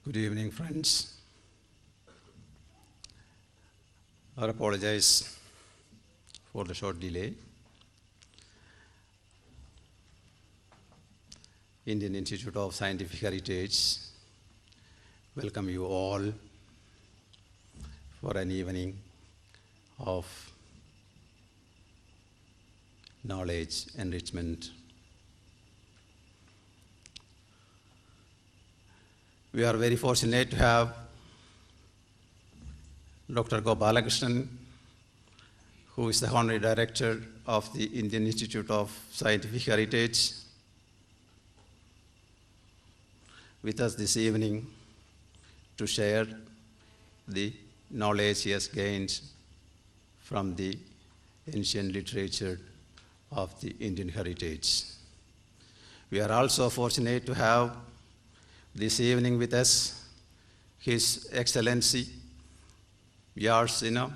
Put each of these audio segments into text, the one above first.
Good evening, friends. I apologize for the short delay. Indian Institute of Scientific Heritage welcome you all for an evening of knowledge enrichment. We are very fortunate to have Dr. Gopalakrishnan, who is the Honorary Director of the Indian Institute of Scientific Heritage, with us this evening to share the knowledge he has gained from the ancient literature of the Indian heritage. We are also fortunate to have this evening with us His Excellency DR.N.GOPALAKRISHNAN,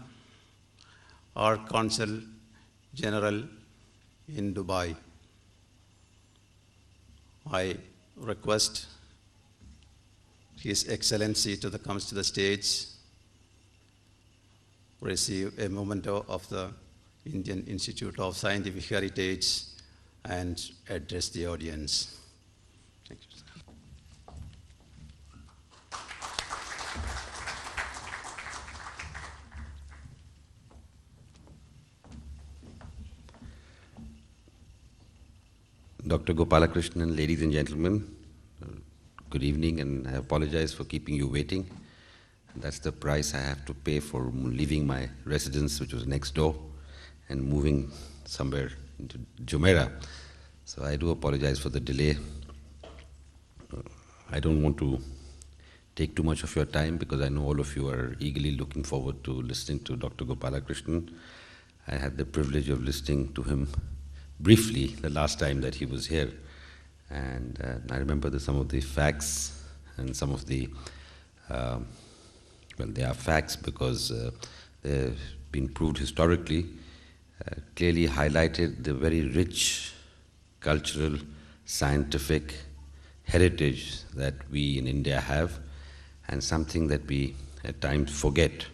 our Consul General in Dubai. I request His Excellency to come to the stage, receive a memento of the Indian Institute of Scientific Heritage, and address the audience. Thank you, sir. Dr. Gopalakrishnan, ladies and gentlemen, good evening, and I apologize for keeping you waiting. That's the price I have to pay for leaving my residence, which was next door, and moving somewhere into Jumeirah. So I do apologize for the delay. I don't want to take too much of your time because I know all of you are eagerly looking forward to listening to Dr. Gopalakrishnan. I had the privilege of listening to him briefly the last time that he was here, and I remember some of the facts and some of the well, they are facts because they've been proved historically, clearly highlighted the very rich cultural, scientific heritage that we in India have, and something that we at times forget,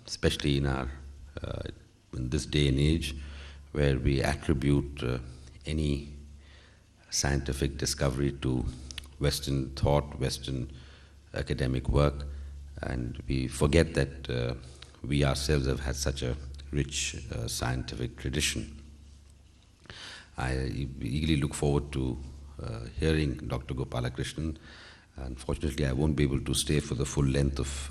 especially in our in this day and age, where we attribute any scientific discovery to Western thought, Western academic work, and we forget that we ourselves have had such a rich scientific tradition. I eagerly look forward to hearing Dr. Gopalakrishnan. Unfortunately, I won't be able to stay for the full length of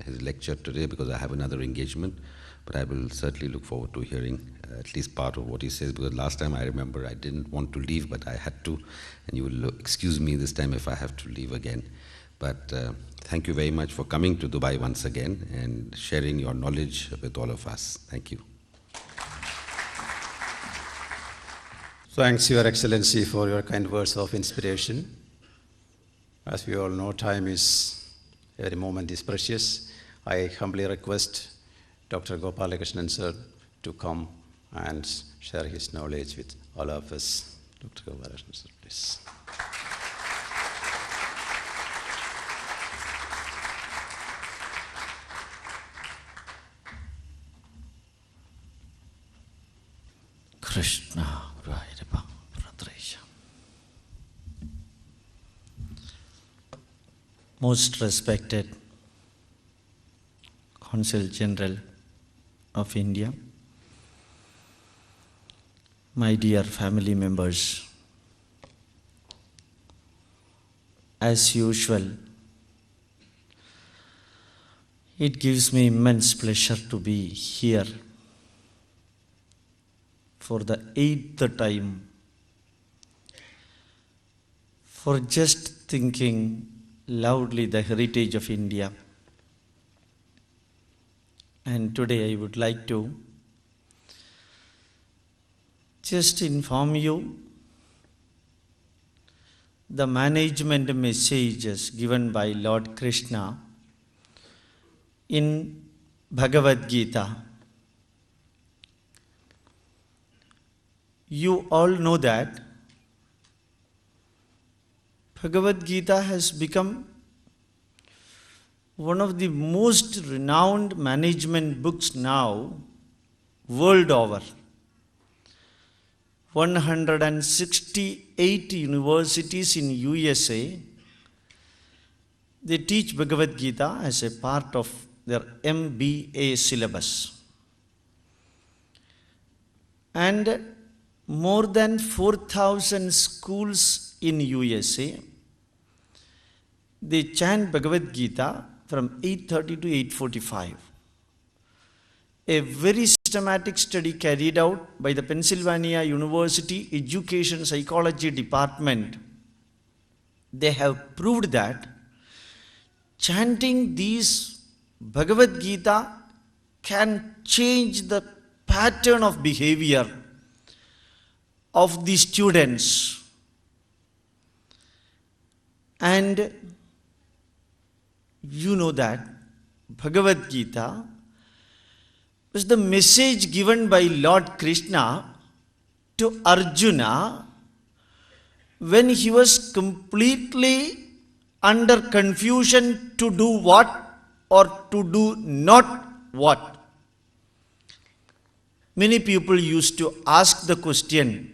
his lecture today because I have another engagement, but I will certainly look forward to hearing at least part of what he says, because last time I remember I didn't want to leave, but I had to, and you will excuse me this time if I have to leave again. But thank you very much for coming to Dubai once again and sharing your knowledge with all of us. Thank you. Thanks, Your Excellency, for your kind words of inspiration. As we all know, every moment is precious. I humbly request Dr. Gopalakrishnan, sir, to come and share his knowledge with all of us. Dr. Gopalakrishnan, sir, please. Krishna Vairava Pradresha. Most respected Consul General of India, my dear family members, as usual, it gives me immense pleasure to be here for the 8th time, for just thinking loudly the heritage of India. And today I would like to just inform you the management messages given by Lord Krishna in Bhagavad Githa. You all know that Bhagavad Gita has become one of the most renowned management books now, world over. 168 universities in USA, they teach Bhagavad Gita as a part of their MBA syllabus. And more than 4,000 schools in USA, they chant Bhagavad Gita from 8:30 to 8:45. A very systematic study carried out by the Pennsylvania University Education Psychology Department, they have proved that chanting these Bhagavad Gita can change the pattern of behavior of the students. And you know that Bhagavad Gita was the message given by Lord Krishna to Arjuna when he was completely under confusion to do what or to do not what. Many people used to ask the question,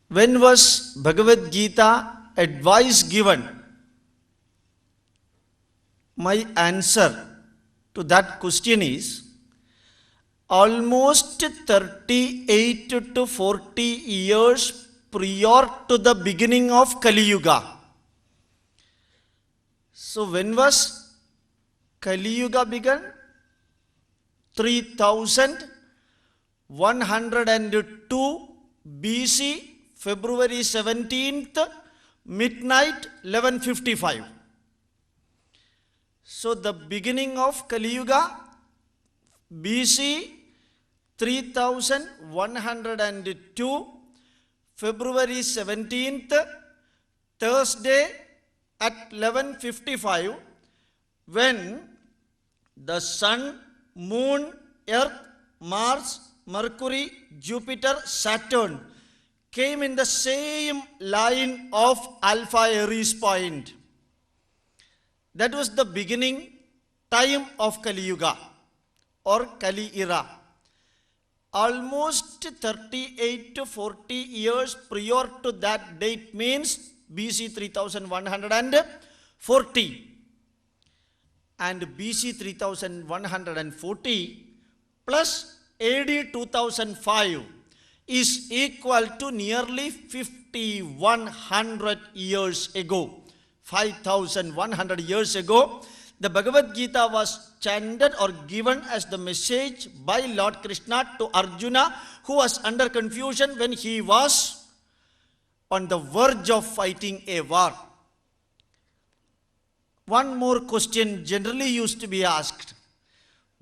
when was Bhagavad Gita advice given? My answer to that question is almost 38 to 40 years prior to the beginning of Kali Yuga. So when was Kali Yuga begun? 3102 BC, February 17th, midnight, 11:55. So the beginning of Kali Yuga, BC 3102, February 17th, Thursday at 11:55, when the sun, moon, earth, Mars, Mercury, Jupiter, Saturn came in the same line of Alpha Aries point. That was the beginning time of Kali Yuga or Kali era. Almost 38 to 40 years prior to that date means BC 3140. And BC 3140 plus AD 2005 is equal to nearly 5,100 years ago. 5,100 years ago, the Bhagavad Gita was chanted or given as the message by Lord Krishna to Arjuna, who was under confusion when he was on the verge of fighting a war. One more question generally used to be asked.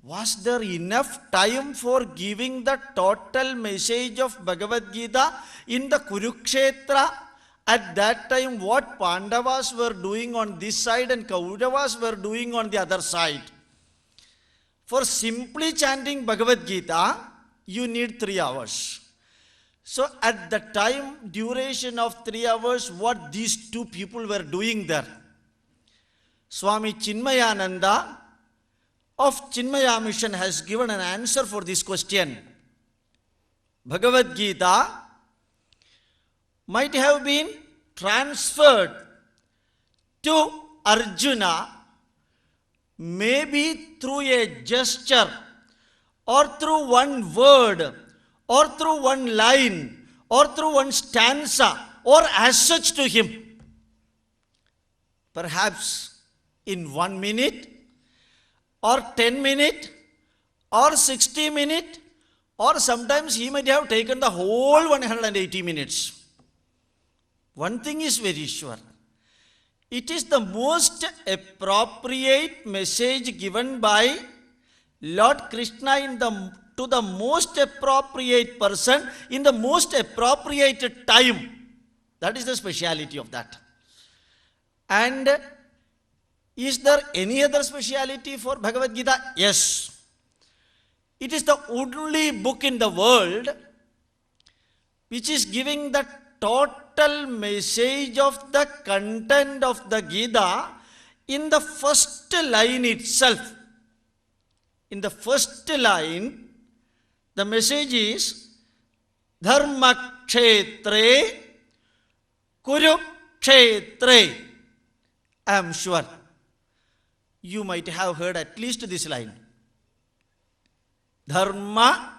Was there enough time for giving the total message of Bhagavad Gita in the Kurukshetra? At that time, what Pandavas were doing on this side and Kauravas were doing on the other side. For simply chanting Bhagavad Gita, you need 3 hours. So at the time duration of 3 hours, what these two people were doing there? Swami Chinmayananda of Chinmaya Mission has given an answer for this question. Bhagavad Gita might have been transferred to Arjuna maybe through a gesture or through one word or through one line or through one stanza or as such to him. Perhaps in 1 minute or 10 minutes or 60 minutes, or sometimes he might have taken the whole 180 minutes. One thing is very sure. It is the most appropriate message given by Lord Krishna to the most appropriate person in the most appropriate time. That is the speciality of that. And is there any other speciality for Bhagavad Gita? Yes. It is the only book in the world which is giving the total message of the content of the Gita in the first line itself. In the first line, the message is Dharma Kshetre Kurukshetre. I am sure you might have heard at least this line. Dharma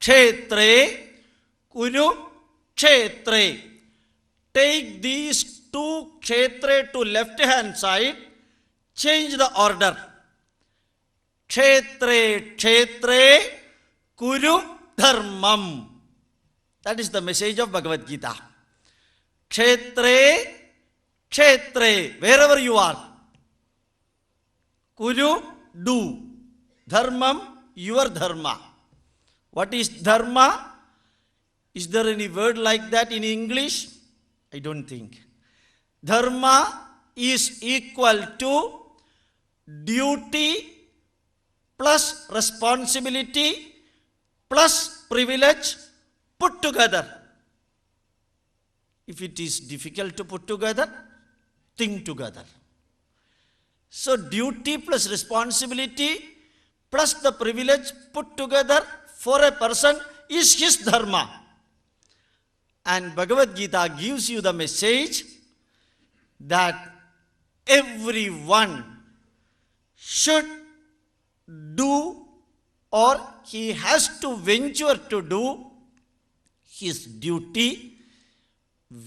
Kshetre Kurukshetre. Take these two Kshetre to left hand side, change the order. Kshetre Kshetre Kuru Dharmam. That is the message of Bhagavad Gita. Kshetre Kshetre, wherever you are. Kuru, do. Dharmam, your dharma. What is dharma? Is there any word like that in English? I don't think. Dharma is equal to duty plus responsibility plus privilege put together. If it is difficult to put together, think together. So duty plus responsibility plus the privilege put together for a person is his dharma. And Bhagavad Gita gives you the message that everyone should do, or he has to venture to do his duty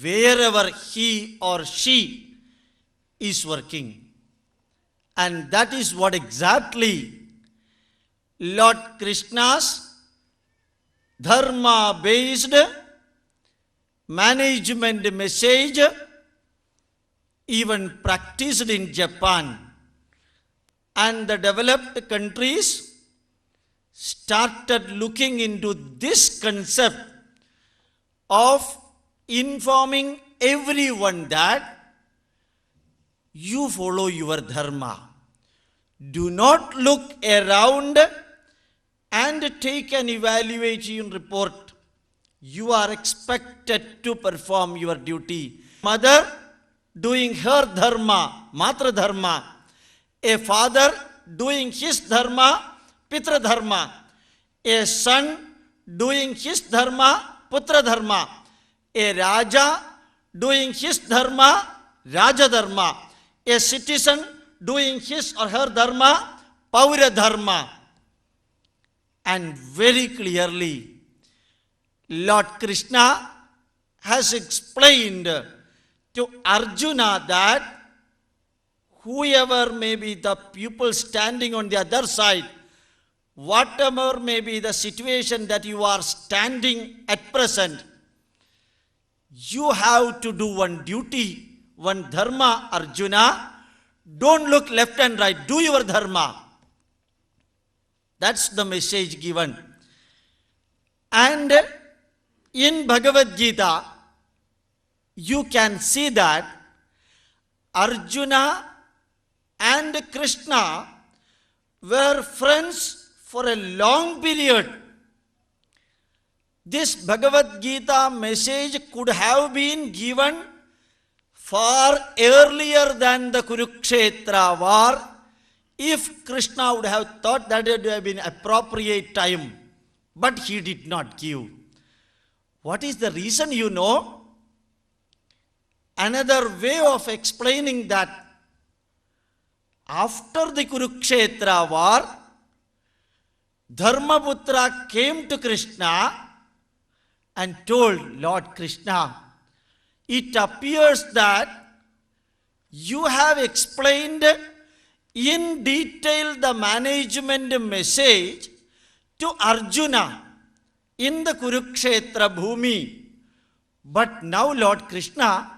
wherever he or she is working. And that is what exactly Lord Krishna's dharma-based management message, even practiced in Japan, and the developed countries started looking into this concept of informing everyone that you follow your dharma. Do not look around and take an evaluation report. You are expected to perform your duty. Mother doing her dharma, matra dharma. A father doing his dharma, pitra dharma. A son doing his dharma, putra dharma. A raja doing his dharma, raja dharma. A citizen doing his or her dharma, paura dharma. And very clearly, Lord Krishna has explained to Arjuna that whoever may be the pupil standing on the other side, whatever may be the situation that you are standing at present, you have to do one duty, one dharma, Arjuna. Don't look left and right, do your dharma. That's the message given. And in Bhagavad Gita, you can see that Arjuna and Krishna were friends for a long period. This Bhagavad Gita message could have been given far earlier than the Kurukshetra war if Krishna would have thought that it would have been appropriate time. But he did not give. What is the reason, you know? Another way of explaining that, after the Kurukshetra war, Dharmaputra came to Krishna and told Lord Krishna, it appears that you have explained in detail the management message to Arjuna in the Kurukshetra Bhumi. But now, Lord Krishna,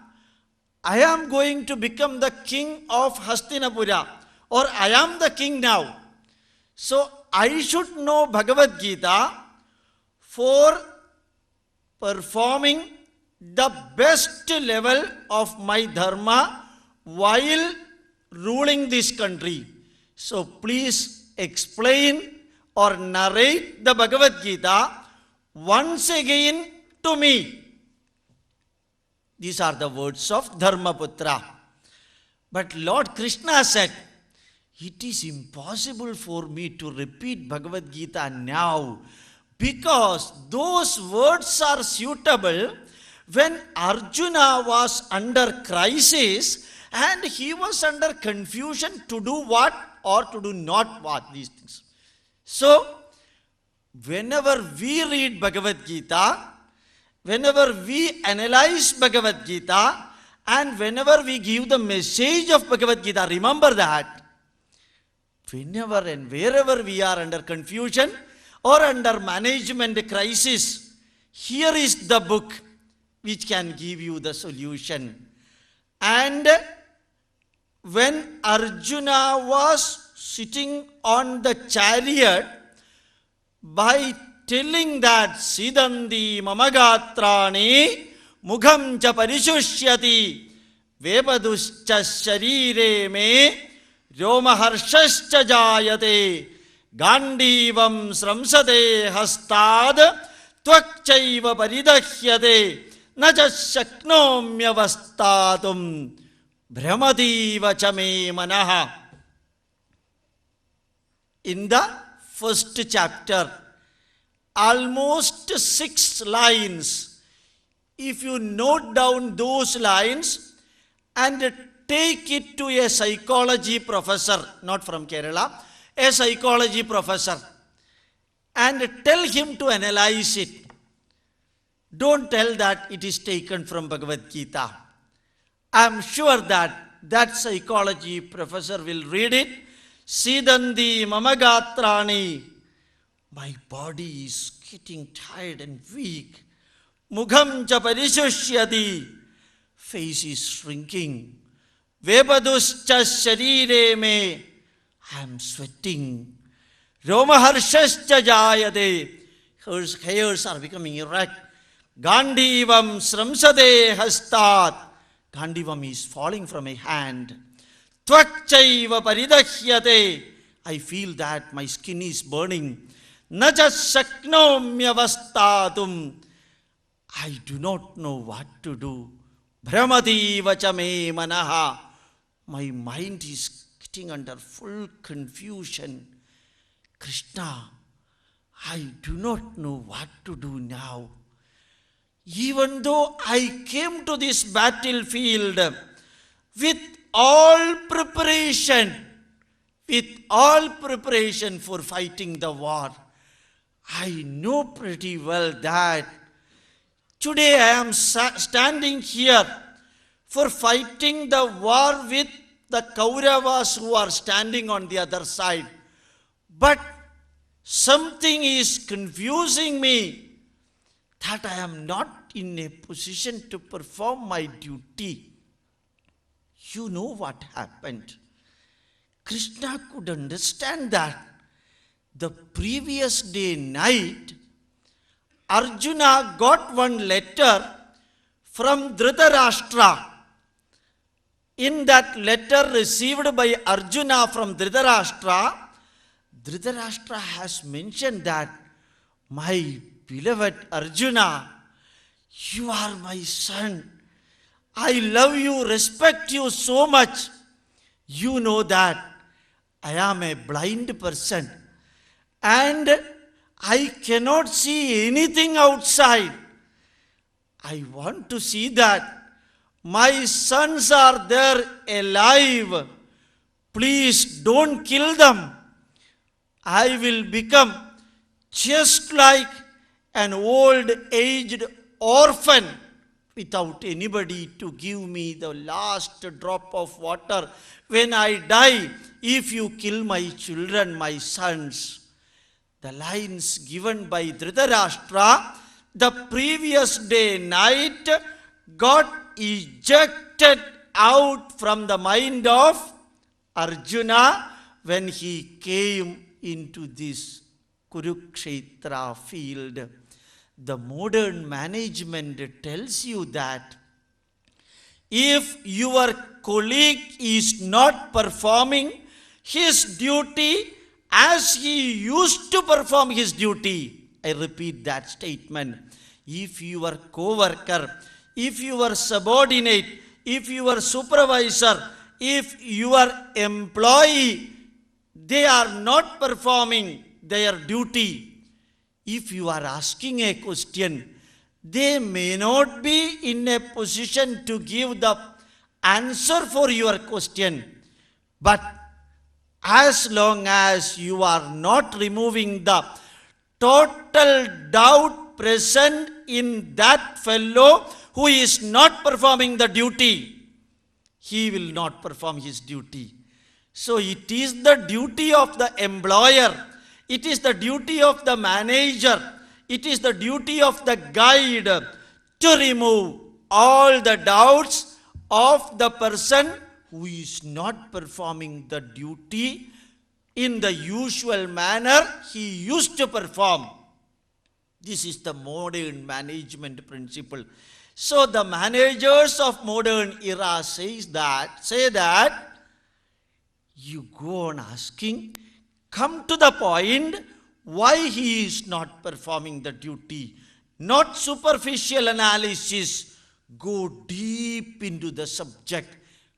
I am going to become the king of Hastinapura, or I am the king now. So I should know Bhagavad Gita for performing the best level of my dharma while ruling this country. So please explain or narrate the Bhagavad Gita once again to me. These are the words of Dharmaputra. But Lord Krishna said, it is impossible for me to repeat Bhagavad Gita now, because those words are suitable when Arjuna was under crisis and he was under confusion to do what or to do not what, these things. So, whenever we read Bhagavad Gita, whenever we analyze Bhagavad Gita, and whenever we give the message of Bhagavad Gita, remember that whenever and wherever we are under confusion or under management crisis, here is the book which can give you the solution. And when Arjuna was sitting on the chariot, by telling that Sidandi Mamagatrani Mugham cha parishusyati Vebaduscha sharire me Romaharshascha jayate Gandivam sramsate hastad Tvakchaiva paridahyate Najas shaknomyavastatum Brahmadiva chame manaha. In the first chapter, almost 6 lines. If you note down those lines and take it to a psychology professor, not from Kerala, a psychology professor, and tell him to analyze it. Don't tell that it is taken from Bhagavad Gita. I am sure that that psychology professor will read it. Sidandi mamagatrani. My body is getting tired and weak. Mugham cha parishusyati. Face is shrinking. Vebaduscha sharire me. I am sweating. Romaharshascha jayate. Hairs are becoming erect. Gandivam sramsade hastat. Gandivam is falling from a hand. Tvakchaiva paridahyate. I feel that my skin is burning. Najas shaknomyavastatum. I do not know what to do. Brahmati vachame manaha. My mind is getting under full confusion. Krishna, I do not know what to do now. Even though I came to this battlefield with all preparation for fighting the war, I know pretty well that today I am standing here for fighting the war with the Kauravas who are standing on the other side. But something is confusing me that I am not in a position to perform my duty. You know what happened. Krishna could understand that. The previous day night, Arjuna got one letter from Dhritarashtra. In that letter received by Arjuna from Dhritarashtra, Dhritarashtra has mentioned that, my beloved Arjuna, you are my son. I love you, respect you so much. You know that I am a blind person and I cannot see anything outside. I want to see that my sons are there alive. Please don't kill them. I will become just like an old aged orphan without anybody to give me the last drop of water when I die. If you kill my children, my sons. The lines given by Dhritarashtra the previous day night got ejected out from the mind of Arjuna when he came into this Kurukshetra field. The modern management tells you that if your colleague is not performing his duty as he used to perform his duty, I repeat that statement, if your co-worker if your subordinate, if your supervisor, if your employee, they are not performing their duty, if you are asking a question, they may not be in a position to give the answer for your question. But as long as you are not removing the total doubt present in that fellow who is not performing the duty, he will not perform his duty. So it is the duty of the employer, it is the duty of the manager, it is the duty of the guide to remove all the doubts of the person who is not performing the duty in the usual manner he used to perform. This is the modern management principle. So the managers of modern era say that you go on asking, come to the point why he is not performing the duty. Not superficial analysis. Go deep into the subject.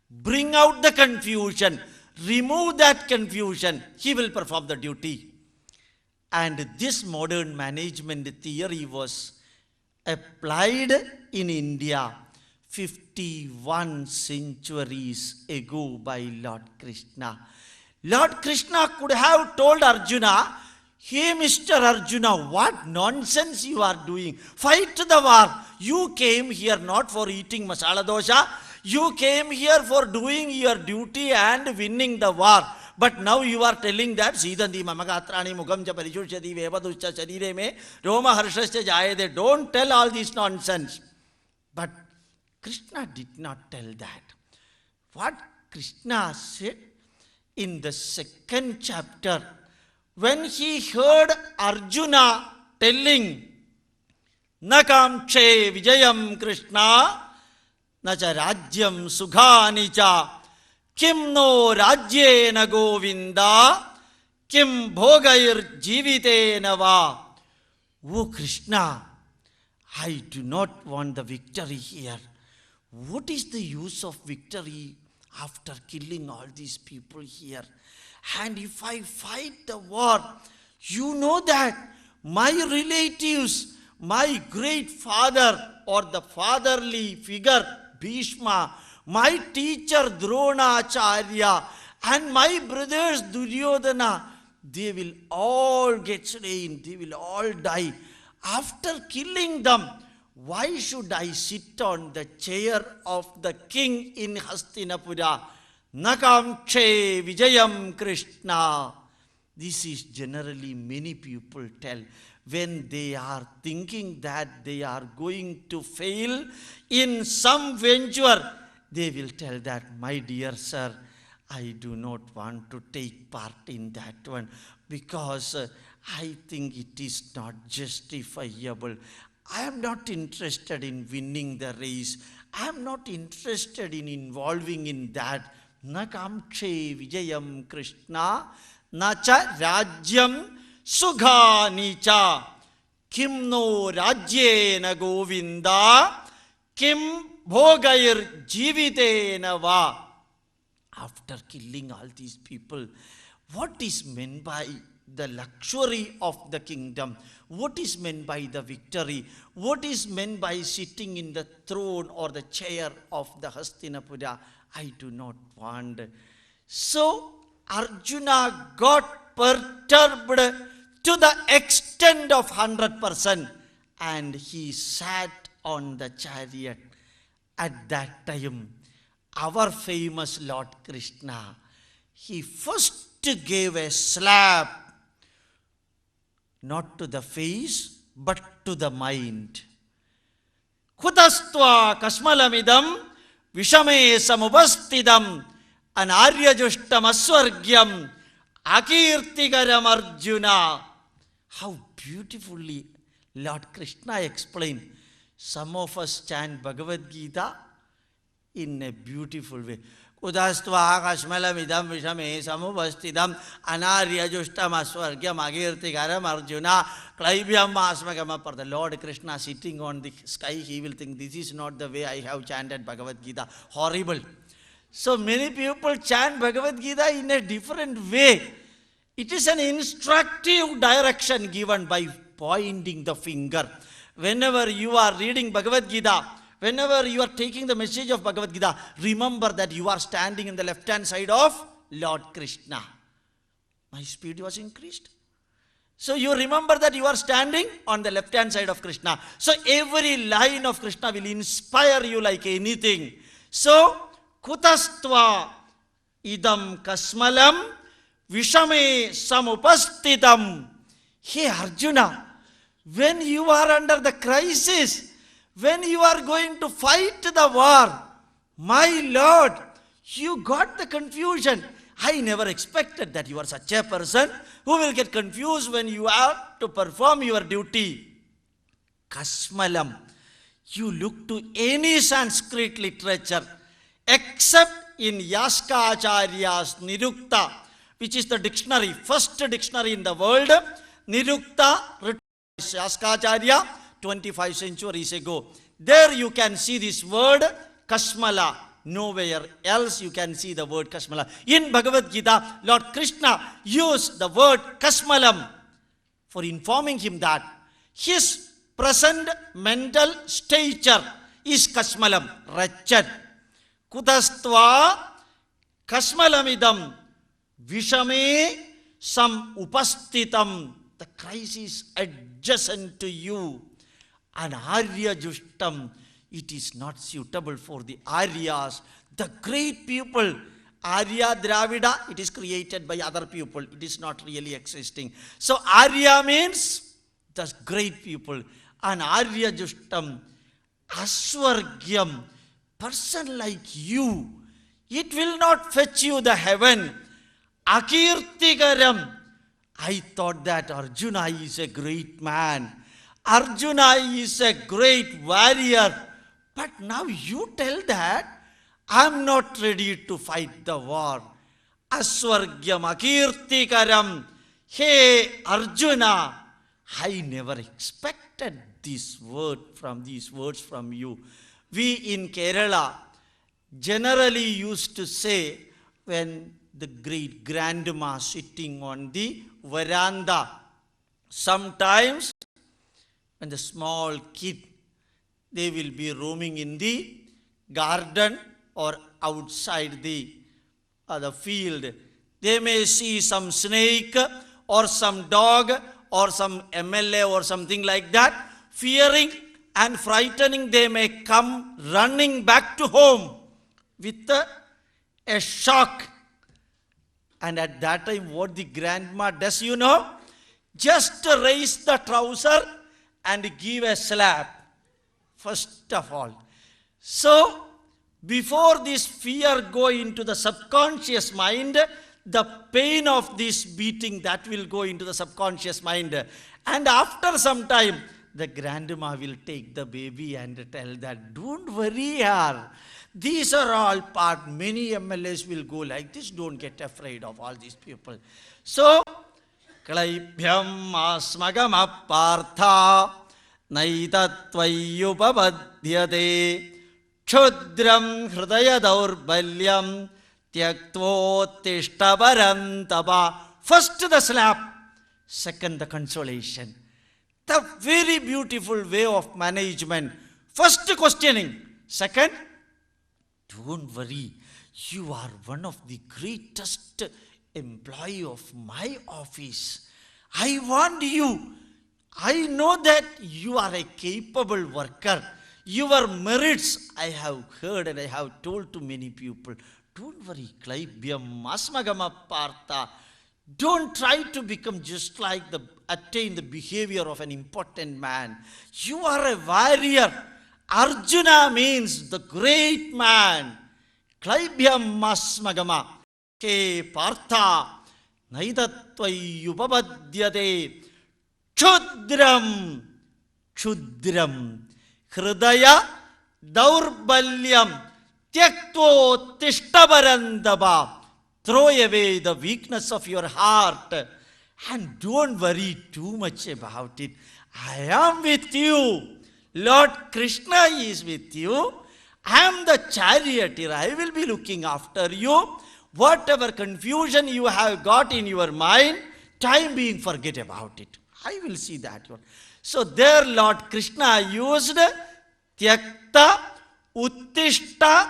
Bring out the confusion. Remove that confusion. He will perform the duty. And this modern management theory was applied in India 51 centuries ago by Lord Krishna. Lord Krishna could have told Arjuna, hey Mr. Arjuna, what nonsense you are doing. Fight the war. You came here not for eating masala dosha. You came here for doing your duty and winning the war. But now you are telling that Siddhanti mamagatrani mugam cha parishushati vevaduscha sharire me roma harshascha jayade. Don't tell all this nonsense. But Krishna did not tell that. What Krishna said in the second chapter, when he heard Arjuna telling, Nakamche vijayam Krishna, nacha rajyam sughani cha, kim no rajyena govinda, kim bhogair jivitena va. Oh Krishna, I do not want the victory here. What is the use of victory after killing all these people here? And if I fight the war, you know that my relatives, my great father or the fatherly figure, Bhishma, my teacher Dronacharya, and my brothers Duryodhana, they will all get slain, they will all die. After killing them, why should I sit on the chair of the king in Hastinapura? Nakamche vijayam Krishna. This is generally many people tell when they are thinking that they are going to fail in some venture. They will tell that, my dear sir, I do not want to take part in that one because I think it is not justifiable. I am not interested in winning the race. I am not interested in involving in that. Nakamche vijayam Krishna, nacha rajyam sughani cha, kim no rajyena govinda, kim bhogair jivitena va. After killing all these people, what is meant by the luxury of the kingdom? What is meant by the victory? What is meant by sitting in the throne or the chair of the Hastinapura? I do not want. So Arjuna got perturbed to the extent of 100%, and he sat on the chariot. At that time, our famous Lord Krishna, he first gave a slap, not to the face, but to the mind. Kutastva kasmalamidam vishame samupastidam anaryajustam aswargyam akirtigaram Arjuna. How beautifully Lord Krishna explained. Some of us chant Bhagavad Gita in a beautiful way. Kudastva kashmalamidam vishame samupastidam anaryajustam asvargyam agirtikaram Arjuna klaibhyam asmagama. For the Lord Krishna sitting on the sky, he will think, this is not the way I have chanted Bhagavad Gita. Horrible. So many people chant Bhagavad Gita in a different way. It is an instructive direction given by pointing the finger. Whenever you are reading Bhagavad Gita, whenever you are taking the message of Bhagavad Gita, remember that you are standing in the left-hand side of Lord Krishna. My speed was increased. So you remember that you are standing on the left-hand side of Krishna. So every line of Krishna will inspire you like anything. So, kutastva idam kasmalam vishame samupastitam. Hey Arjuna, when you are under the crisis, when you are going to fight the war, my Lord, you got the confusion. I never expected that you are such a person who will get confused when you are to perform your duty. Kasmalam. You look to any Sanskrit literature except in Yaskacharya's Nirukta, which is the dictionary, first dictionary in the world. Nirukta, written by Yaskacharya 25 centuries ago. There you can see this word Kasmala. Nowhere else you can see the word Kasmala. In Bhagavad Gita, Lord Krishna used the word Kasmalam for informing him that his present mental stature is Kasmalam, wretched. Kudastva Kasmalamidam Vishame Sam Upastitam. The crisis adjacent to you. And Arya Justam, it is not suitable for the Aryas, the great people. Arya Dravida, it is created by other people. It is not really existing. So Arya means the great people. And Arya Justam, Aswargyam, person like you, it will not fetch you the heaven. Akirtikaram. I thought that Arjuna is a great man. Arjuna is a great warrior. But now you tell that I am not ready to fight the war. Aswargyam akirtikaram. Hey Arjuna, I never expected these words from you. We in Kerala generally used to say, when the great grandma sitting on the veranda, sometimes when the small kid, they will be roaming in the garden or outside the field. They may see some snake or some dog or some MLA or something like that. Fearing and frightening, they may come running back to home with a shock. And at that time, what the grandma does, you know? Just raise the trouser and give a slap. First of all. So, before this fear go into the subconscious mind, the pain of this beating, that will go into the subconscious mind. And after some time, the grandma will take the baby and tell that, don't worry, yaar. These are all part. Many MLAs will go like this. Don't get afraid of all these people. So, Klaibhyam asmagam partha naitattvayupapadhyate Kshudram hridaya daurbalyam tyaktvottishtaparam tapa. First the slap, second the consolation. The very beautiful way of management. First questioning, second, don't worry, you are one of the greatest employee of my office. I want you. I know that you are a capable worker. Your merits I have heard and I have told to many people. Don't worry, Klaibhyam Asmagama Partha. Don't try to become just like attain the behavior of an important man. You are a warrior. Arjuna means the great man. Klaibhyam Asmagama. Ke Partha Naidatvayupapadhyate Kshudram. Kshudram. Hridaya Daurbalyam. Tyaktvo tishtabarandaba. Throw away the weakness of your heart and don't worry too much about it. I am with you. Lord Krishna is with you. I am the charioteer. I will be looking after you. Whatever confusion you have got in your mind, time being, forget about it. I will see that one. So there Lord Krishna used Tyakta Uttishta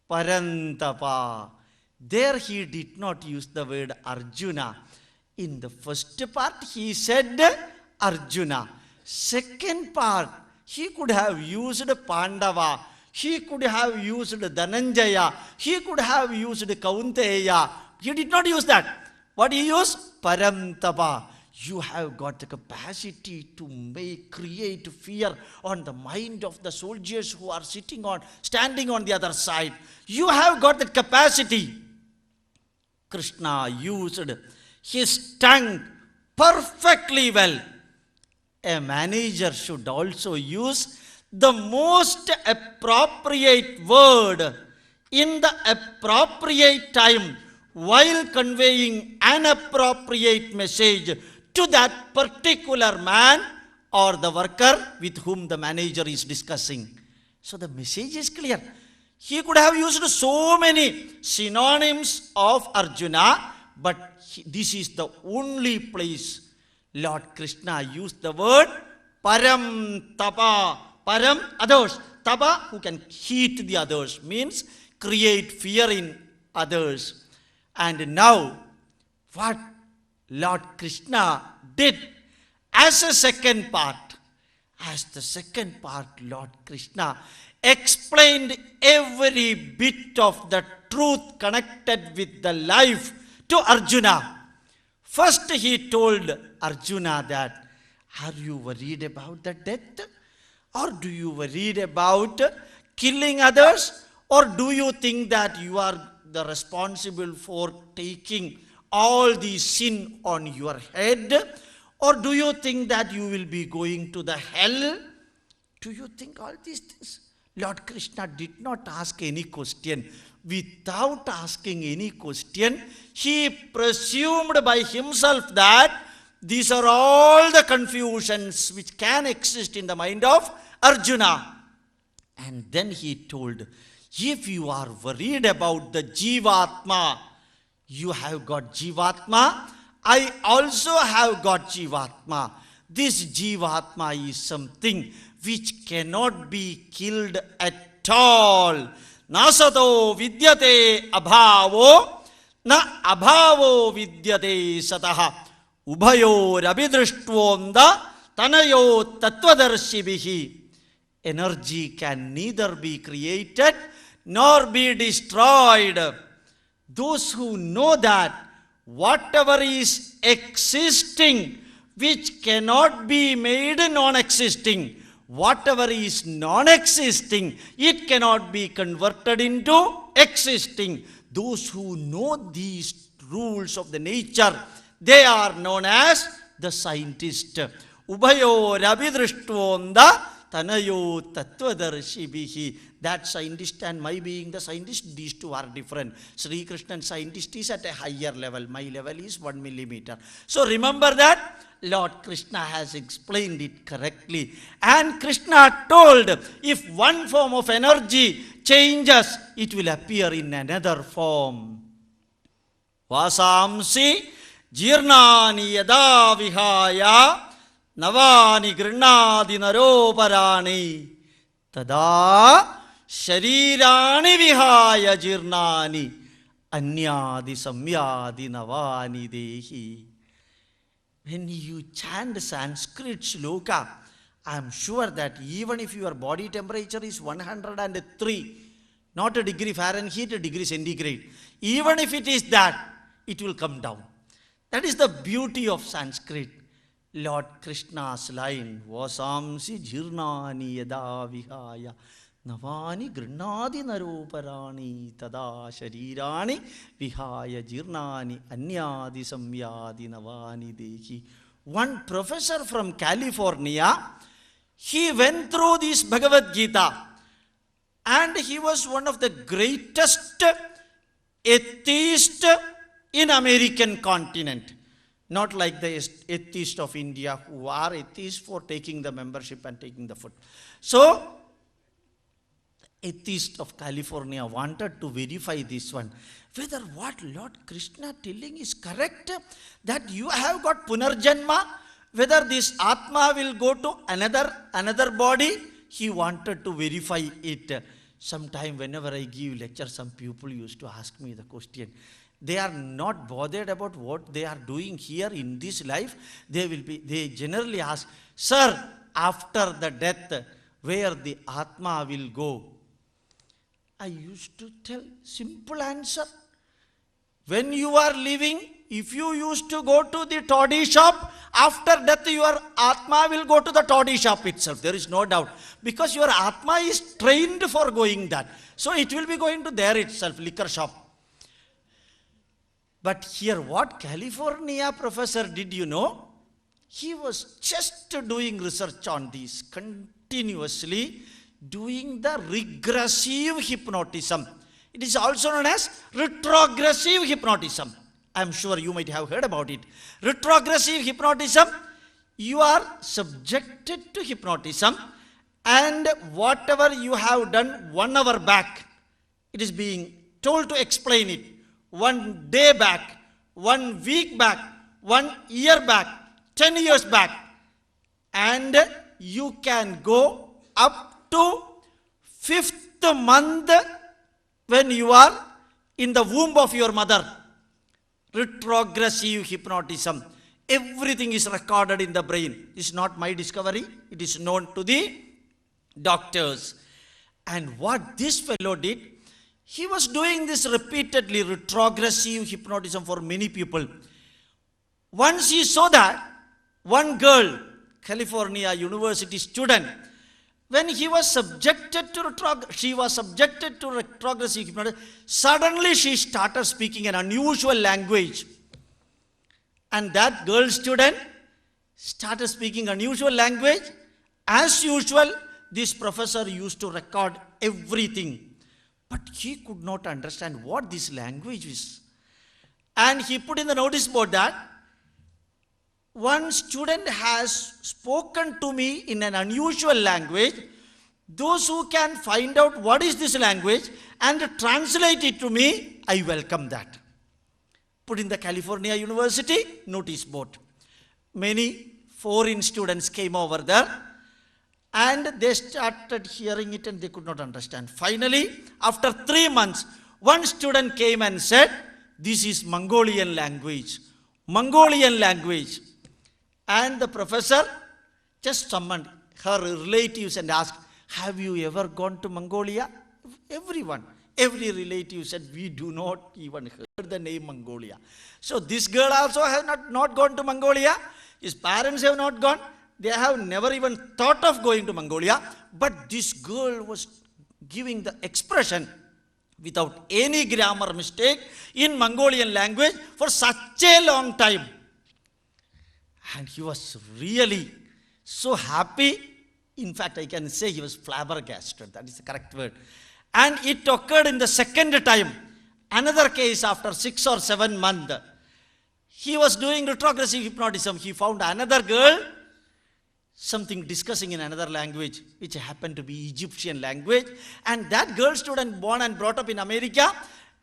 Parantapa. There he did not use the word Arjuna. In the first part he said Arjuna. Second part he could have used Pandava. He could have used Dhananjaya. He could have used Kaunteya. He did not use that. What he used? Parantapa. You have got the capacity to create fear on the mind of the soldiers who are standing on the other side. You have got that capacity. Krishna used his tongue perfectly well. A manager should also use the most appropriate word in the appropriate time while conveying an appropriate message to that particular man or the worker with whom the manager is discussing. So the message is clear. He could have used so many synonyms of Arjuna, but this is the only place Lord Krishna used the word Param Tapa. Param, others. Tapa, who can heat the others, means create fear in others. And now, what Lord Krishna did as a second part, Lord Krishna explained every bit of the truth connected with the life to Arjuna. First he told Arjuna that, are you worried about the death? Or do you worried about killing others? Or do you think that you are the responsible for taking all the sin on your head? Or do you think that you will be going to the hell? Do you think all these things? Lord Krishna did not ask any question. Without asking any question, he presumed by himself that these are all the confusions which can exist in the mind of Arjuna. And then he told, if you are worried about the Jivatma, you have got Jivatma, I also have got Jivatma. This Jivatma is something which cannot be killed at all. Nasato vidyate abhavo, na abhavo vidyate sataha. Ubhayo rabidrishtvonda tanayo tattvadarshibhihi. Energy can neither be created nor be destroyed. Those who know that whatever is existing, which cannot be made non-existing, whatever is non-existing, it cannot be converted into existing. Those who know these rules of the nature, they are known as the scientist. Ubhayo rabidrishtvonda tanayo tattvadarshibhihi. That scientist and my being the scientist, these two are different. Sri Krishnan scientist is at a higher level. My level is 1 millimeter. So remember that Lord Krishna has explained it correctly. And Krishna told, if one form of energy changes, it will appear in another form. Vasamsi jirnani yada vihaya navani grinnadi naroparani tada sharirani vihaya jirnani anyadi samyadi navani dehi. When you chant Sanskrit shloka, I am sure that even if your body temperature is 103, not a degree Fahrenheit, a degree centigrade, even if it is that, it will come down. That is the beauty of Sanskrit. Lord Krishna's line, Vasamsi jirnani yada vihaya navani grinnadi naroparani tada sharirani vihaya jirnani anyadi samyadi navani dehi. One professor from California, he went through this Bhagavad Gita And he was one of the greatest atheists in American continent. Not like the atheists of India who are atheists for taking the membership and taking the food. So, atheist of California wanted to verify this one, whether what Lord Krishna telling is correct, that you have got punarjanma, whether this Atma will go to another body. He wanted to verify it. Sometime whenever I give lecture, some people used to ask me the question. They are not bothered about what they are doing here in this life. They generally ask, sir, after the death, where the Atma will go? I used to tell simple answer. When you are living, if you used to go to the toddy shop, after death your Atma will go to the toddy shop itself. There is no doubt. Because your Atma is trained for going that. So it will be going to there itself, liquor shop. But here what California professor did, you know? He was just doing research on this, continuously doing the regressive hypnotism. It is also known as retrogressive hypnotism. I am sure you might have heard about it. Retrogressive hypnotism, you are subjected to hypnotism, and whatever you have done 1 hour back, it is being told to explain it. 1 day back, 1 week back, 1 year back, 10 years back. And you can go up to 5th month when you are in the womb of your mother. Retrogressive hypnotism. Everything is recorded in the brain. It's not my discovery. It is known to the doctors. And what this fellow did, he was doing this repeatedly, retrogressive hypnotism for many people. Once he saw that, one girl, California University student, when he was subjected to retrogressive hypnotism, suddenly she started speaking an unusual language. And that girl student started speaking unusual language. As usual, this professor used to record everything. But he could not understand what this language is. And he put in the notice board that one student has spoken to me in an unusual language. Those who can find out what is this language and translate it to me, I welcome that. Put in the California University notice board. Many foreign students came over there. And they started hearing it and they could not understand. Finally, after 3 months, one student came and said, this is Mongolian language. Mongolian language. And the professor just summoned her relatives and asked, have you ever gone to Mongolia? Every relative said, we do not even heard the name Mongolia. So this girl also has not gone to Mongolia. His parents have not gone. They have never even thought of going to Mongolia. But this girl was giving the expression without any grammar mistake in Mongolian language for such a long time. And he was really so happy. In fact, I can say he was flabbergasted. That is the correct word. And it occurred in the second time. Another case after 6 or 7 months. He was doing retrogressive hypnotism. He found another girl, something discussing in another language, which happened to be Egyptian language. And that girl student born and brought up in America,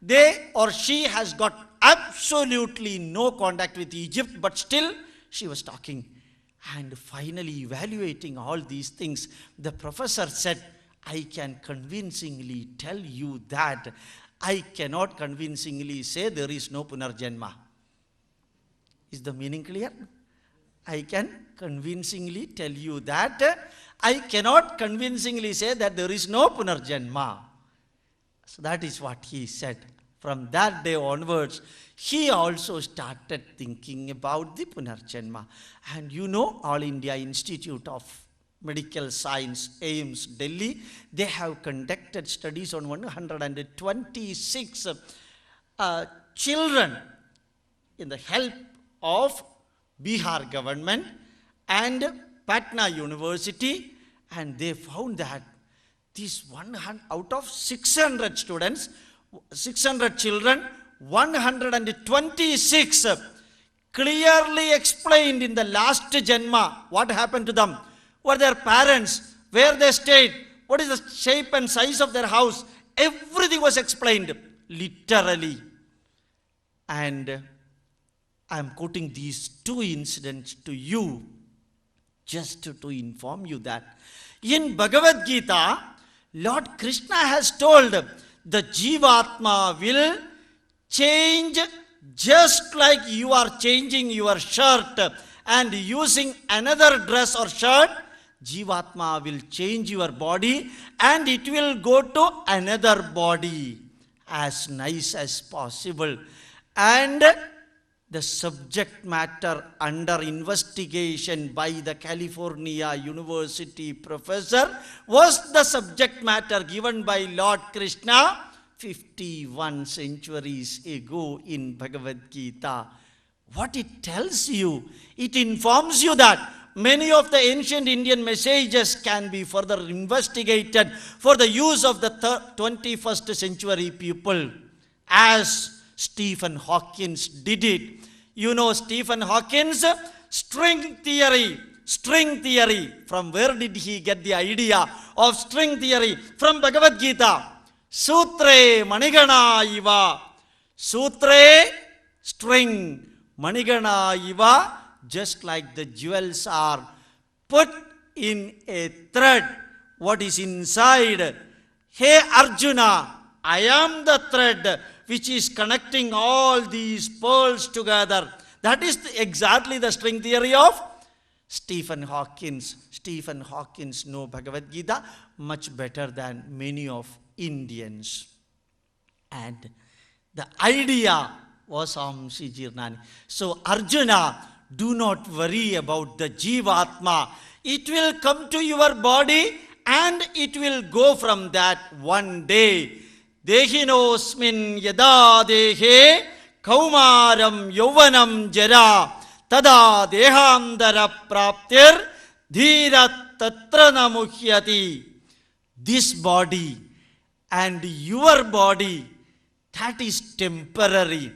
they or she has got absolutely no contact with Egypt, but still she was talking. And finally, evaluating all these things, the professor said, I can convincingly tell you that I cannot convincingly say there is no Punarjanma. Is the meaning clear? I can convincingly tell you that I cannot convincingly say that there is no Punarjanma. So that is what he said. From that day onwards, he also started thinking about the Punarjanma. And you know, All India Institute of Medical Science, AIMS, Delhi, they have conducted studies on 126 children in the help of Bihar government and Patna University, and they found that These 100, out of 600 students, 600 children, 126 clearly explained in the last Janma what happened to them, were their parents, where they stayed, what is the shape and size of their house. Everything was explained literally. And I am quoting these two incidents to you just to inform you that in Bhagavad Gita, Lord Krishna has told the Jivatma will change just like you are changing your shirt and using another dress or shirt. Jivatma will change your body and it will go to another body as nice as possible. And the subject matter under investigation by the California University professor was the subject matter given by Lord Krishna 51 centuries ago in Bhagavad Gita. What it tells you, it informs you that many of the ancient Indian messages can be further investigated for the use of the 21st century people, as Stephen Hawking did it. You know Stephen Hawking's string theory. From where did he get the idea of string theory? From Bhagavad Gita. Sutre Manigana Iva. Sutre, string. Manigana Iva, just like the jewels are put in a thread. What is inside? Hey Arjuna, I am the thread which is connecting all these pearls together. That is exactly the string theory of Stephen Hawking. Stephen Hawking knows Bhagavad Gita much better than many of Indians. And the idea was Amsi Jirnani. So Arjuna, do not worry about the Jivatma. It will come to your body and it will go from that one day. Dehinosmin yada dehe kaumaram yovanam jara tada dehandara praptir dhira tatra namuhyati. This body and your body, that is temporary.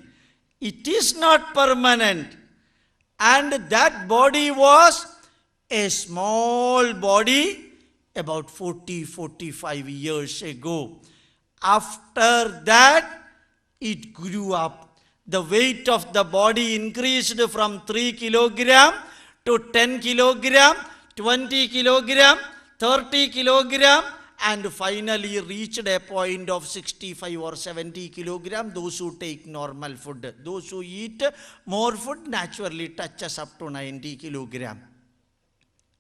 It is not permanent. And that body was a small body about 40-45 years ago. After that, it grew up. The weight of the body increased from 3 kilogram to 10 kilogram, 20 kilogram, 30 kilogram, and finally reached a point of 65 or 70 kilogram. Those who take normal food, those who eat more food naturally touches up to 90 kilogram.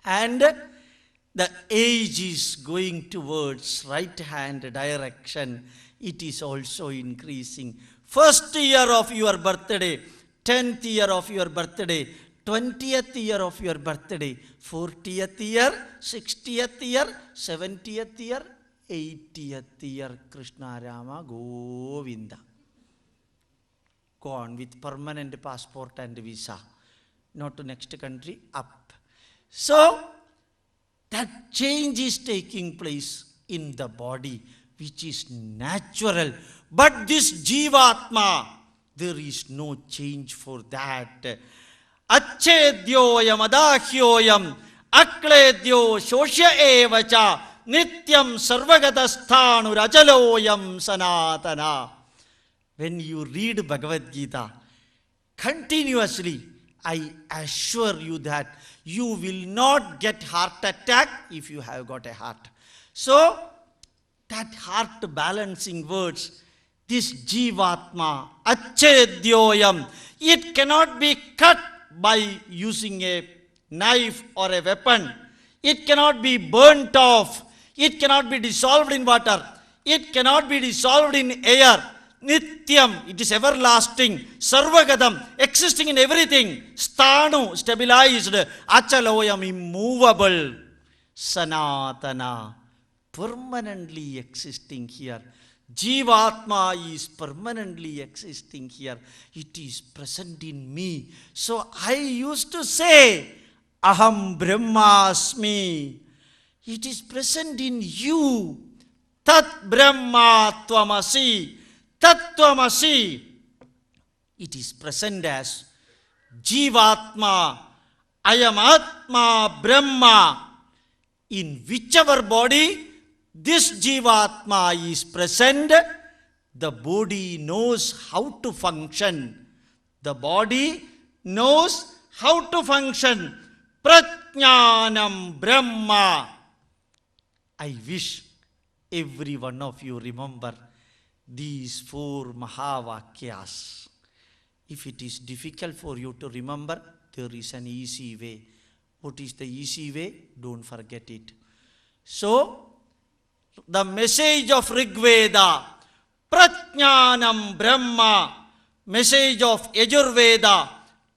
And the age is going towards right hand direction. It is also increasing. First year of your birthday, 10th year of your birthday, 20th year of your birthday, 40th year, 60th year, 70th year, 80th year, Krishna Rama Govinda. Gone with permanent passport and visa. Not to next country, up. So, that change is taking place in the body, which is natural. But this Jivatma, there is no change for that. Achedyoyam adahyoyam akledyo shosya evacha nityam sarvagatasthanu rajaloyam sanatana. When you read Bhagavad Gita continuously, I assure you that you will not get heart attack if you have got a heart. So, that heart balancing words, this Jivatma, Achedyoyam, it cannot be cut by using a knife or a weapon. It cannot be burnt off. It cannot be dissolved in water. It cannot be dissolved in air. Nityam, it is everlasting. Sarvagadam, existing in everything. Sthanu, stabilized. Achaloyam, immovable. Sanatana, permanently existing here. Jivatma is permanently existing here. It is present in me. So I used to say, Aham Brahmasmi. It is present in you. Tat Brahma Tvamasi. Tat Tvamasi. It is present as Jivatma. I am Atma Brahma. In whichever body this Jivatma is present, the body knows how to function. The body knows how to function. Prajnanam Brahma. I wish every one of you remember these 4 Mahavakyas. If it is difficult for you to remember, there is an easy way. What is the easy way? Don't forget it. So, the message of Rig Veda, Prajnanam Brahma. Message of Yajurveda,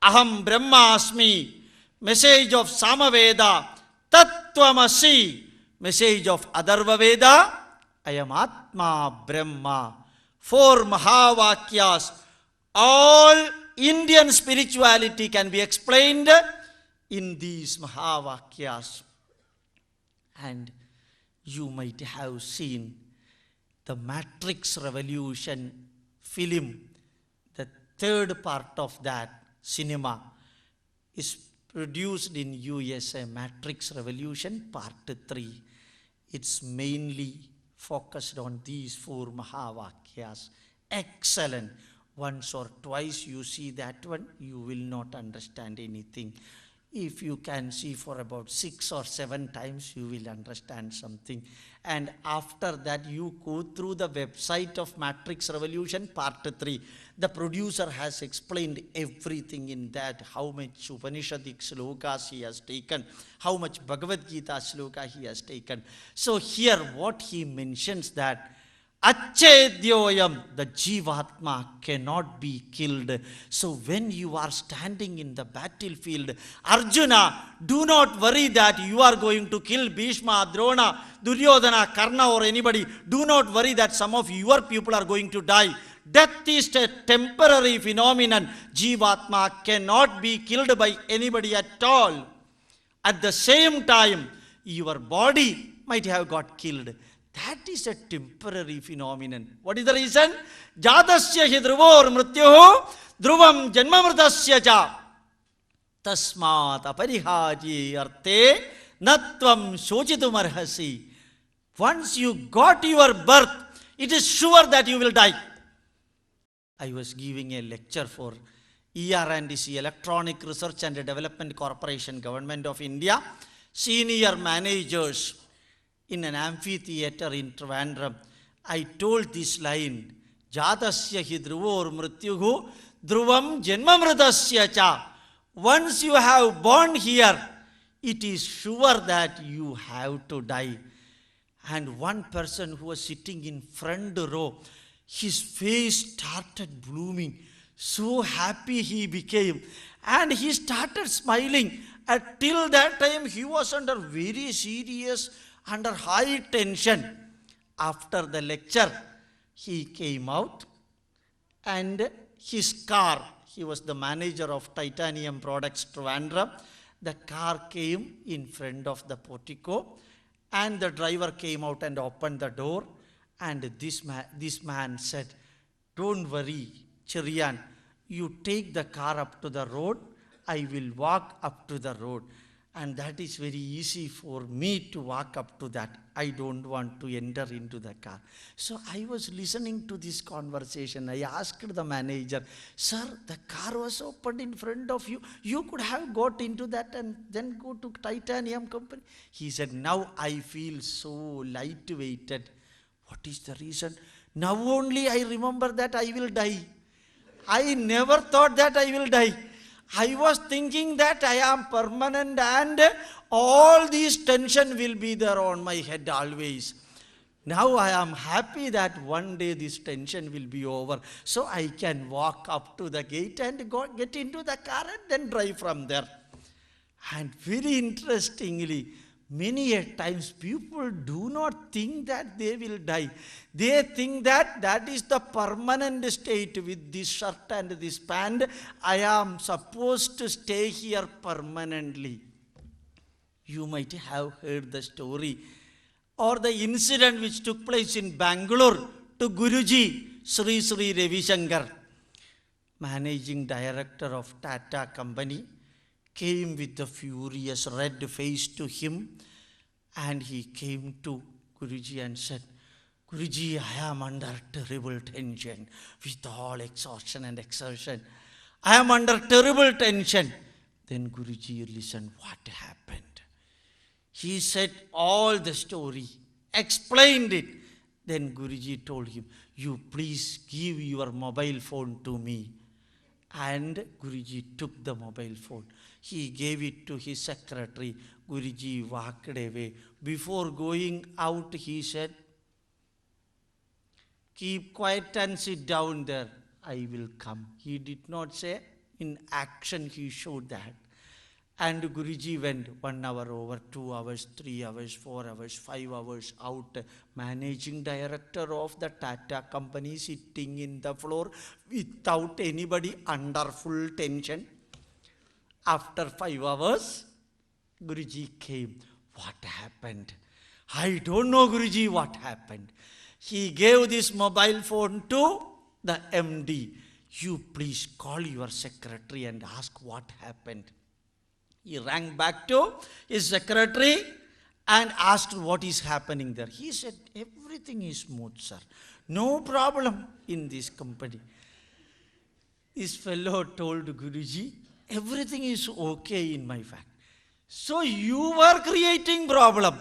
Aham Brahmasmi. Message of Samaveda, Tattvamasi. Message of Atharva Veda, I am Atma Brahma. 4 Mahavakyas. All Indian spirituality can be explained in these Mahavakyas. And you might have seen the Matrix Revolution film. The 3rd part of that cinema is produced in USA, Matrix Revolution Part 3. It's mainly focused on these 4 Mahavakyas. Excellent. Once or twice you see that one, you will not understand anything. If you can see for about 6 or 7 times, you will understand something. And after that, you go through the website of Matrix Revolution Part 3. The producer has explained everything in that, how much Upanishadic slokas he has taken, how much Bhagavad Gita sloka he has taken. So here what he mentions that Achedyoyam, the Jivatma cannot be killed. So when you are standing in the battlefield, Arjuna, do not worry that you are going to kill Bhishma, Drona, Duryodhana, Karna or anybody. Do not worry that some of your people are going to die. Death is a temporary phenomenon. Jivatma cannot be killed by anybody at all. At the same time, your body might have got killed. That is a temporary phenomenon. What is the reason? Jadasya hi dhruvor mrityuhu dhruvam janmamritasya cha tasmat aparihaji arte natvam shochitum arhasi. Once you got your birth, it is sure that you will die. I was giving a lecture for ER&C, Electronic Research and Development Corporation, Government of India, senior managers in an amphitheater in Trivandrum. I told this line, Jadasya hi dhruvor mrityuhu dhruvam janmamritasya cha. Once you have born here, it is sure that you have to die. And one person who was sitting in front row, his face started blooming. So happy he became. And he started smiling. Till that time, he was under very serious, under high tension. After the lecture, he came out and his car, he was the manager of Titanium Products Trivandrum, the car came in front of the portico and the driver came out and opened the door, and this man said, "Don't worry, Chiriyan, you take the car up to the road, I will walk up to the road. And that is very easy for me to walk up to that. I don't want to enter into the car." So I was listening to this conversation. I asked the manager, "Sir, the car was opened in front of you. You could have got into that and then go to Titanium Company." He said, "Now I feel so light-weighted." What is the reason? Now only I remember that I will die. I never thought that I will die. I was thinking that I am permanent and all these tension will be there on my head always. Now I am happy that one day this tension will be over. So I can walk up to the gate and get into the car and then drive from there. And very interestingly, many a times people do not think that they will die. They think that that is the permanent state with this shirt and this pant. I am supposed to stay here permanently. You might have heard the story or the incident which took place in Bangalore to Guruji Sri Sri Ravi Shankar, managing director of Tata company, came with a furious red face to him, and he came to Guruji and said, Guruji, I am under terrible tension with all exhaustion and exertion. I am under terrible tension. Then Guruji listened, what happened? He said all the story, explained it. Then Guruji told him, you please give your mobile phone to me. And Guruji took the mobile phone. He gave it to his secretary. Guruji walked away. Before going out, he said, keep quiet and sit down there. I will come. He did not say. In action, he showed that. And Guruji went 1 hour over, 2 hours, 3 hours, 4 hours, 5 hours out. Managing director of the Tata company sitting in the floor without anybody, under full tension. After 5 hours, Guruji came. What happened? I don't know, Guruji, what happened. He gave this mobile phone to the MD. You please call your secretary and ask what happened. He rang back to his secretary and asked what is happening there. He said, everything is smooth, sir. No problem in this company. This fellow told Guruji, everything is okay in my factory. So you were creating problem.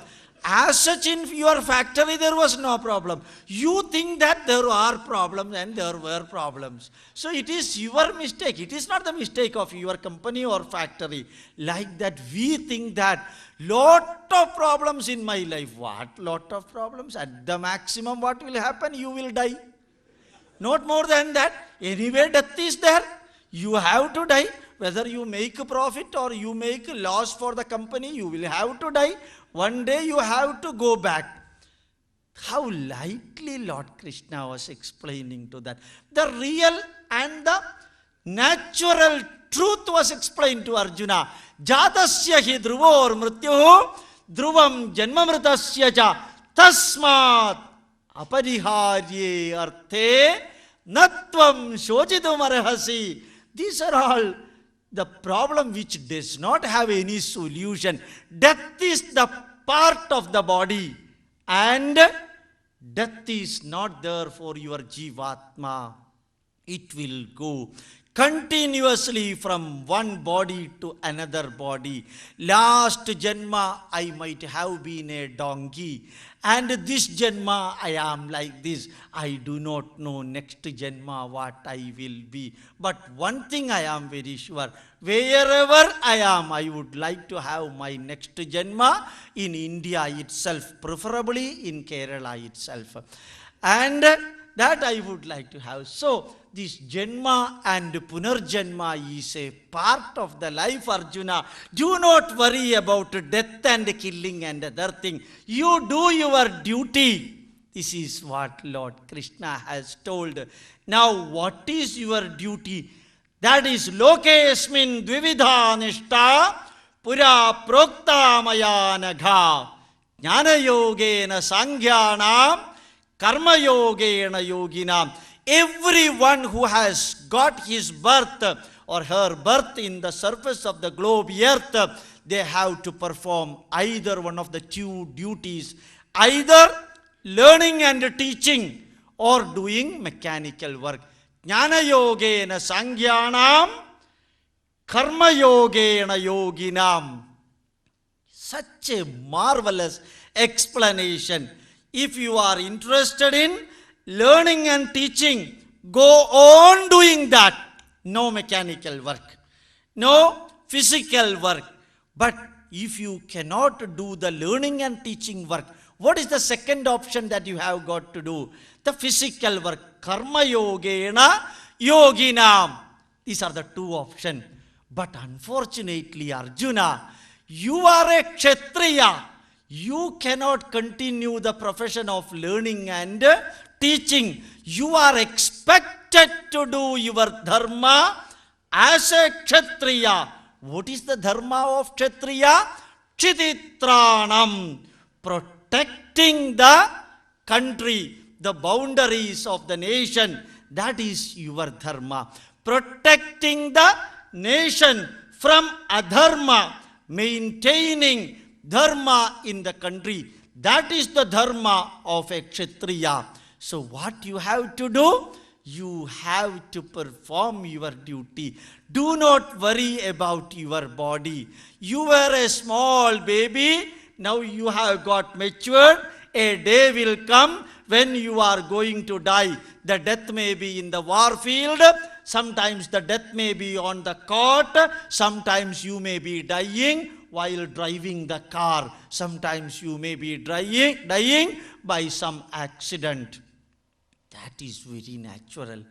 As such, in your factory, there was no problem. You think that there are problems and there were problems. So it is your mistake. It is not the mistake of your company or factory. Like that, we think that lot of problems in my life. What lot of problems? At the maximum, what will happen? You will die. Not more than that. Anyway, death is there. You have to die. Whether you make a profit or you make a loss for the company, you will have to die. One day you have to go back. How lightly Lord Krishna was explaining to that. The real and the natural truth was explained to Arjuna. Jatasya hi dhruvor mrityuh dhruvam janmamritasya cha tasmat apariharye arthe natvam shochitum arhasi. These are all the problem which does not have any solution. Death is the part of the body, and death is not there for your Jivatma. It will go continuously from one body to another body. Last Janma, I might have been a donkey. And this Janma, I am like this. I do not know next Janma what I will be. But one thing I am very sure. Wherever I am, I would like to have my next Janma in India itself, preferably in Kerala itself. And that I would like to have. So, this Janma and Punarjanma is a part of the life, Arjuna. Do not worry about death and killing and other thing. You do your duty. This is what Lord Krishna has told. Now, what is your duty? That is Lokesmin Dvividha Nishta Pura Prokta Maya Nagha Jnana Yogena Sanghyanam Karma Yogena Yoginam. Everyone who has got his birth or her birth in the surface of the globe earth, they have to perform either one of the two duties, either learning and teaching or doing mechanical work. Jnana Yogena Sanghyanam Karma Yogena Yoginam. Such a marvelous explanation. If you are interested in learning and teaching, go on doing that. No mechanical work, no physical work. But if you cannot do the learning and teaching work, what is the second option that you have got to do? The physical work. Karma Yogena Yoginam. These are the two options. But unfortunately, Arjuna, you are a Kshatriya. You cannot continue the profession of learning and teaching. You are expected to do your dharma as a Kshatriya. What is the dharma of Kshatriya? Kshititranam, protecting the country, the boundaries of the nation. That is your dharma. Protecting the nation from adharma, maintaining dharma in the country. That is the dharma of a Kshatriya. So what you have to do? You have to perform your duty. Do not worry about your body. You were a small baby. Now you have got matured. A day will come when you are going to die. The death may be in the war field. Sometimes the death may be on the cot. Sometimes you may be dying while driving the car. Sometimes you may be dying by some accident. That is very natural.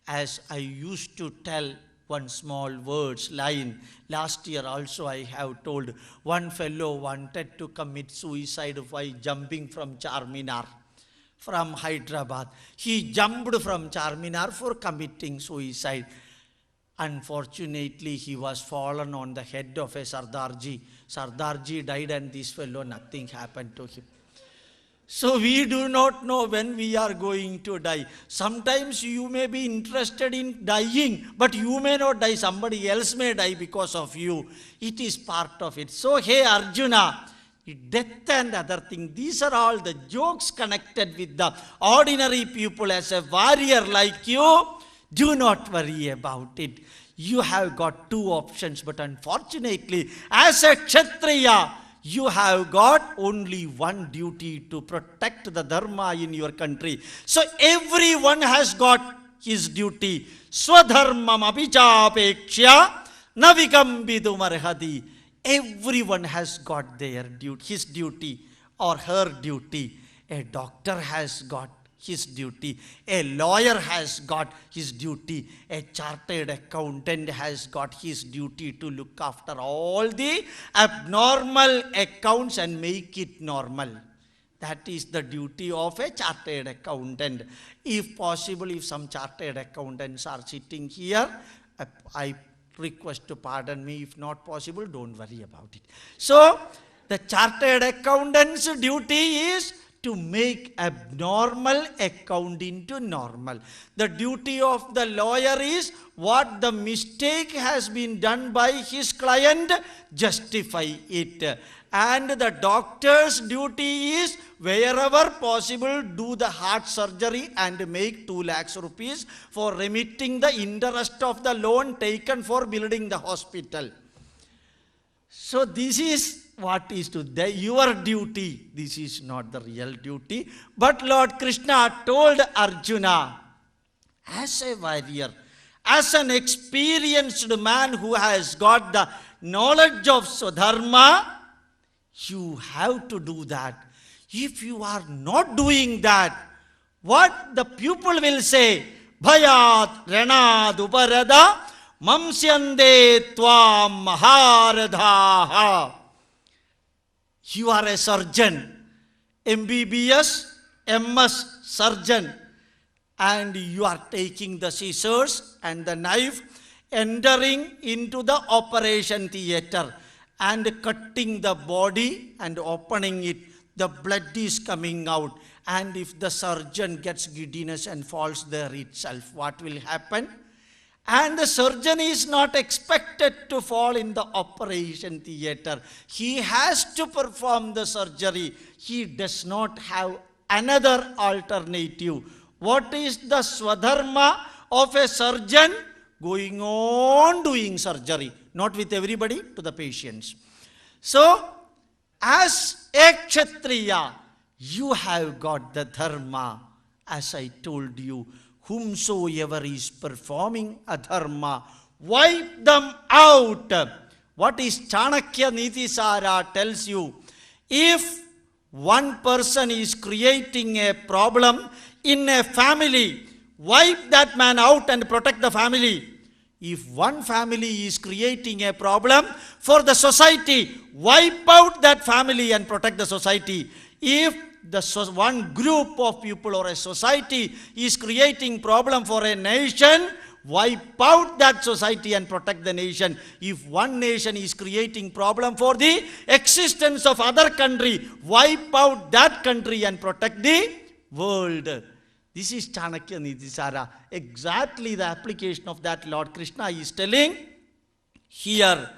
As I used to tell one small words line, last year also I have told, one fellow wanted to commit suicide by jumping from Charminar, from Hyderabad. He jumped from Charminar for committing suicide. Unfortunately, he was fallen on the head of a Sardarji. Sardarji died and this fellow, nothing happened to him. So we do not know when we are going to die. Sometimes you may be interested in dying, but you may not die. Somebody else may die because of you. It is part of it. So, hey Arjuna, death and other things, these are all the jokes connected with the ordinary people. As a warrior like you, do not worry about it. You have got two options, but unfortunately, as a Kshatriya, you have got only one duty, to protect the dharma in your country. So everyone has got his duty. Swadharmam apichapekshya navikambidum arhati. Everyone has got their duty, his duty or her duty. A doctor has got his duty. A lawyer has got his duty. A chartered accountant has got his duty to look after all the abnormal accounts and make it normal. That is the duty of a chartered accountant. If possible, if some chartered accountants are sitting here, I request to pardon me. If not possible, don't worry about it. So, the chartered accountant's duty is to make abnormal account into normal. The duty of the lawyer is what the mistake has been done by his client, justify it. And the doctor's duty is wherever possible do the heart surgery and make 2 lakhs rupees for remitting the interest of the loan taken for building the hospital. So this is what is to your duty. This is not the real duty. But Lord Krishna told Arjuna, as a warrior, as an experienced man who has got the knowledge of Swadharma, you have to do that. If you are not doing that, what the pupil will say? Bhayat ranad uparada mamsyande tvam maharadhaha. You are a surgeon, MBBS, MS surgeon, and you are taking the scissors and the knife, entering into the operation theater and cutting the body and opening it. The blood is coming out, and if the surgeon gets giddiness and falls there itself, what will happen? And the surgeon is not expected to fall in the operation theater. He has to perform the surgery. He does not have another alternative. What is the Swadharma of a surgeon? Going on doing surgery. Not with everybody, to the patients. So, as a Kshatriya, you have got the Dharma, as I told you. Whomsoever is performing adharma, wipe them out. What is Chanakya Nitisara tells you? If one person is creating a problem in a family, wipe that man out and protect the family. If one family is creating a problem for the society, wipe out that family and protect the society. If one group of people or a society is creating problem for a nation, wipe out that society and protect the nation. If one nation is creating problem for the existence of other country, wipe out that country and protect the world. This is Chanakya Nitisara. Exactly the application of that Lord Krishna is telling here.